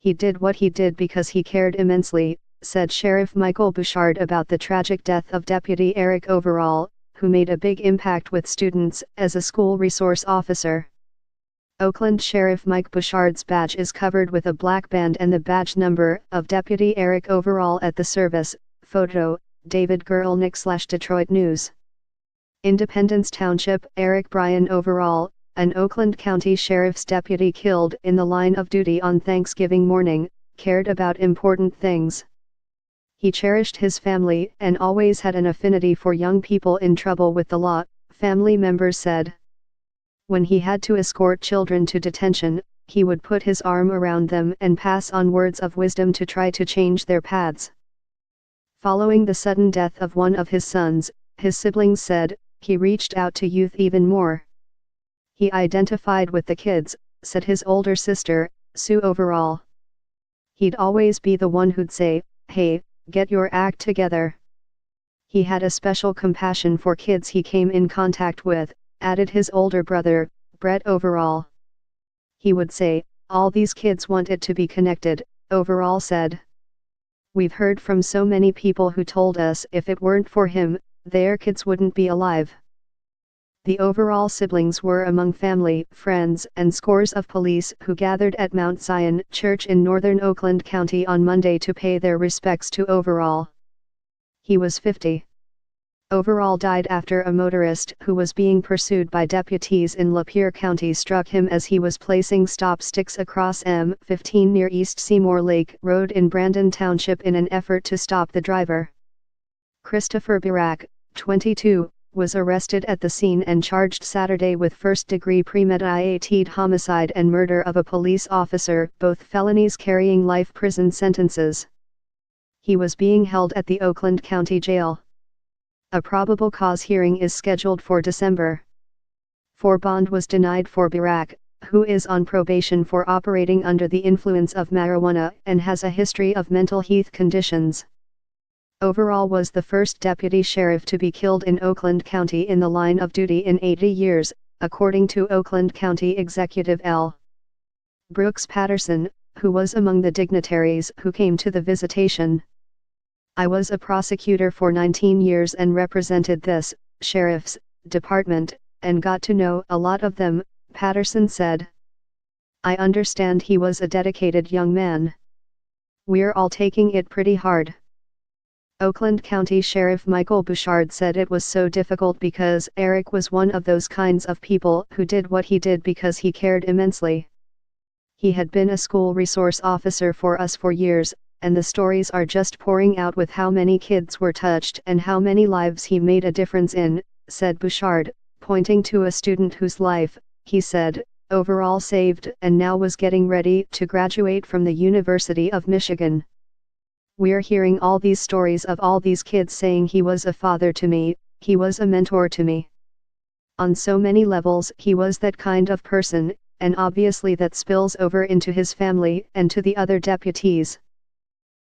He did what he did because he cared immensely, said Sheriff Michael Bouchard about the tragic death of Deputy Eric Overall, who made a big impact with students as a school resource officer. Oakland Sheriff Mike Bouchard's badge is covered with a black band and the badge number of Deputy Eric Overall at the service. Photo, David Gerlnick / Detroit News. Independence Township. Eric Brian Overall, an Oakland County Sheriff's deputy killed in the line of duty on Thanksgiving morning, cared about important things. He cherished his family and always had an affinity for young people in trouble with the law, family members said. When he had to escort children to detention, he would put his arm around them and pass on words of wisdom to try to change their paths. Following the sudden death of one of his sons, his siblings said, he reached out to youth even more. He identified with the kids, said his older sister, Sue Overall. He'd always be the one who'd say, "Hey, get your act together." He had a special compassion for kids he came in contact with, added his older brother, Brett Overall. He would say, "All these kids wanted to be connected," Overall said. "We've heard from so many people who told us if it weren't for him, their kids wouldn't be alive." The Overall siblings were among family, friends, and scores of police who gathered at Mount Zion Church in northern Oakland County on Monday to pay their respects to Overall. He was 50. Overall died after a motorist who was being pursued by deputies in Lapeer County struck him as he was placing stop sticks across M15 near East Seymour Lake Road in Brandon Township in an effort to stop the driver. Christopher Birack, 22, was arrested at the scene and charged Saturday with first-degree premeditated homicide and murder of a police officer, both felonies carrying life prison sentences. He was being held at the Oakland County Jail. A probable cause hearing is scheduled for December. Bond was denied for Birack, who is on probation for operating under the influence of marijuana and has a history of mental health conditions. Overall was the first deputy sheriff to be killed in Oakland County in the line of duty in 80 years, according to Oakland County Executive L. Brooks Patterson, who was among the dignitaries who came to the visitation. "I was a prosecutor for 19 years and represented this sheriff's department, and got to know a lot of them," Patterson said. "I understand he was a dedicated young man. We're all taking it pretty hard." Oakland County Sheriff Michael Bouchard said it was so difficult because Eric was one of those kinds of people who did what he did because he cared immensely. He had been a school resource officer for us for years, and the stories are just pouring out with how many kids were touched and how many lives he made a difference in, said Bouchard, pointing to a student whose life, he said, Overall saved and now was getting ready to graduate from the University of Michigan. "We're hearing all these stories of all these kids saying he was a father to me, he was a mentor to me. On so many levels he was that kind of person, and obviously that spills over into his family and to the other deputies."